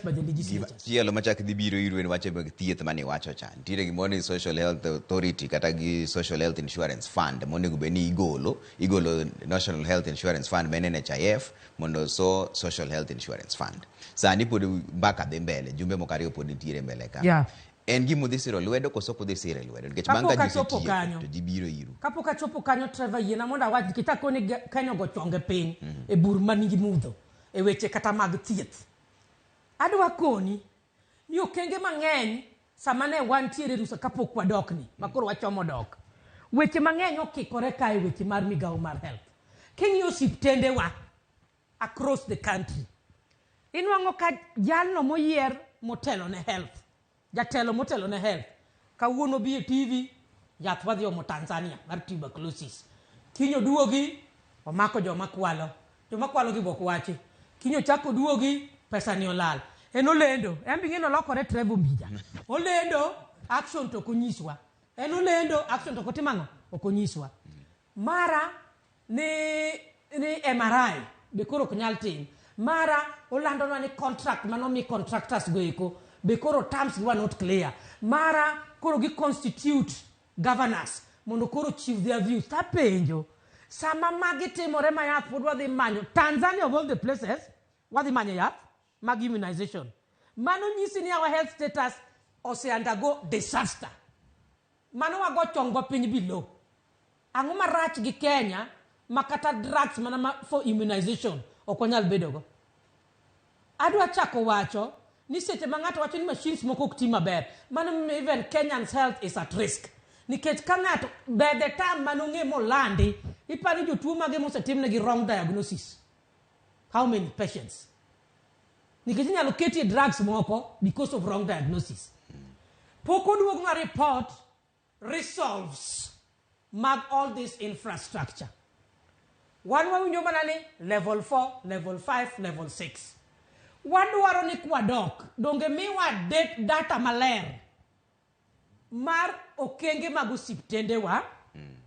by the legislatures. Tielo machak dhi biro iru en wache mag thieth mane wacho chan. Tire gimoro Social Health Authority kata gi Social Health Insurance Fund monego beni igolo National Health Insurance Fund men NHIF mondo so Social Health Insurance Fund. Sani pod mbaka dhi mbele jumbe mokariyo pod nitiere mbele ka. Yeah. En gimo dhi siro lwedo koso pod dhi siro lwedo nikech bang' ka ji tiyo to ji biro iru. Kapok achopo kanyo Trevor yiena mondo awach kitako ni Kenya go chonge piny e bur manigi mudho e weche kata mag thieth. Adwa koni ni okenge mang'eny sama ne wantiere rusa kapok wadok ni makoro wachomo dok. Weche mang'eny okikore ka e weche mar migao mar health. King'iyo osiptende wa across the country. Inwang'o ka jalno moyier motelo ne health. Jatelo motelo ne health. Kawuono bi e TV yath wadhi omo Tanzania mar tuberculosis. Kinyo duogi omako joma kwalo. Joma kwalo gi bok wachi. Kinyo chako duogi pesa ni olal. En olendo. En bing'e olokore Trevor Ombija. Olendo action to konyiswa. En olendo action to kotimang'o okonyiswa. Mara ni MRI be koro kunyal tim. Mara olandonwa ni contract manomi contractors go eko. Be koro terms were not clear. Mara koro gi constitute governors mondo koro chief their views. Ta penjo. Sama magi timore ma yath pod wadhi manyo. Tanzania of all the places wadhi manyo yath mag immunization. Mano nyisi ni our health status ose undergo disaster. Mano wago chongo piny below. Ang'o marach gi Kenya makata drugs mana for immunization okonyal bedogo. Adwa chako wacho ni seche ma ng'ato wacho ni machines moko ok ti maber. Mano even Kenyan's health is at risk. Nikech ka ng'ato by the time manong'e molandi ipani jotuo mage mosetimnegi wrong diagnosis. How many patients? Nikech inyalo ketie drugs moko because of wrong diagnosis. Poko duogo na report resolves mag all this infrastructure. Wan wawinjo mana ni level 4, level 5, level 6. Wadwaro ni kwadok donge miwa data maler mar okenge mag osiptende wa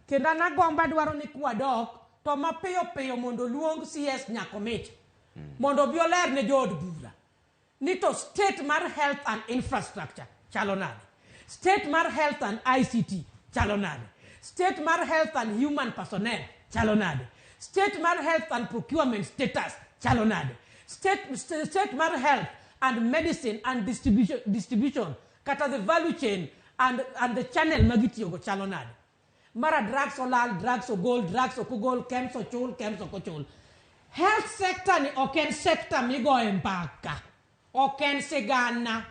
kenda na gomba dwaro ni kwadok to mapiyo mondo luong CS Nyakomich mondo bioler ne jood bura ni to state mar health and infrastructure chalo nade, state mar health and ICT chalo nade, state mar health and human personnel chalo nade, state mar health and procurement status chalo nade, state mar health and medicine and distribution kata the value chain and the channel magitiyo go chalo nade. Mara drugs olal, drugs ogol, drugs okogol, kems ochul, kems okochul. Health sector ni oken sector migo mpaka. Oken sigana.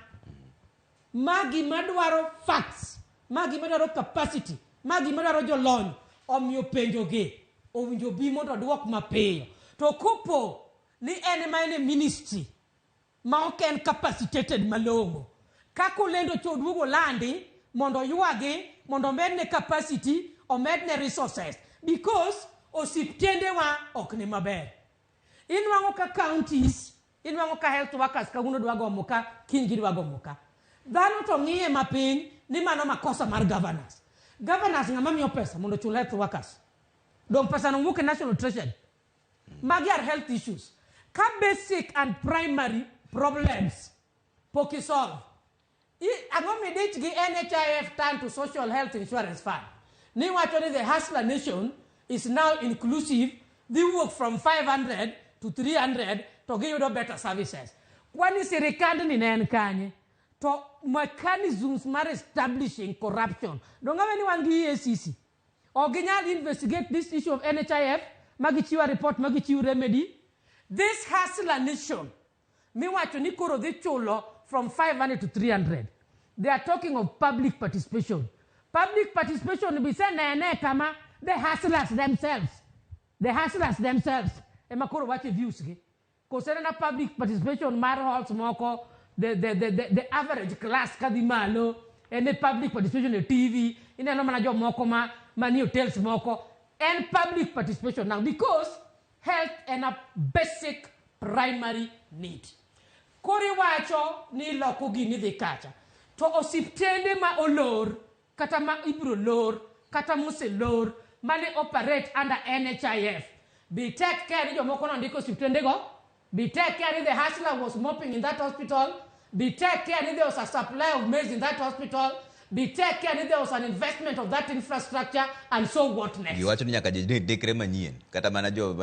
Magi madwaro facts. Magi madwaro capacity. Magi madwaro jolony. Omiyo penjo ge. Owinjo bi mondo duok mapiyo. To kupo ni ene ministry. Ma oken capacitated malongo. Kako lendo choduogo landi. Mondo yuagi, mondo medne capacity, or medne resources. Because osiptende wa okne maber. Inwango ka counties, inwango ka health workers, ka uno dwago moka, kingi dwago moka. Dhano to ng'iye mapiny, ni mano makosa mar governors. Governors ng'ama miyo pesa, mondo chul health workers. Dong pesa nunguke national treasury. Magi are health issues. Ka basic and primary problems, poki solve. Ang'o midich gi NHIF turn to Social Health Insurance Fund. Ni wacho ni the hustler nation is now inclusive. They work from 500 to 300 to give you better services. Kwani serikali ni nen kanye to mechanisms mar establishing corruption. Don't have anyone gi EACC. Oginyal investigate this issue of NHIF. Magichiwa report, magichiwa remedy. This hustler nation. Mi wacho ni koro dhi chulo from 500 to 300. They are talking of public participation. Public participation be said kama the hustlers themselves. The hustlers themselves. Emakoro watch views ge. Concerning public participation, mar halls moko, the average class kadimalo, and the public participation in TV, in a normal job moko mani hotels moko, and public participation now because health and a basic primary need. Kori wacho ni loko gini dhi kacha. To osiptende ma olor, kata ma ibro lor, kata muse lor, mane operate under NHIF. Be take care ni jomoko no ndiko osiptende go, Be take care if the hustler was mopping in that hospital. Be take care if there was a supply of maize in that hospital. Be take care if there was an investment of that infrastructure, and so what next? You watch nyaka dekre manyien kata mana jo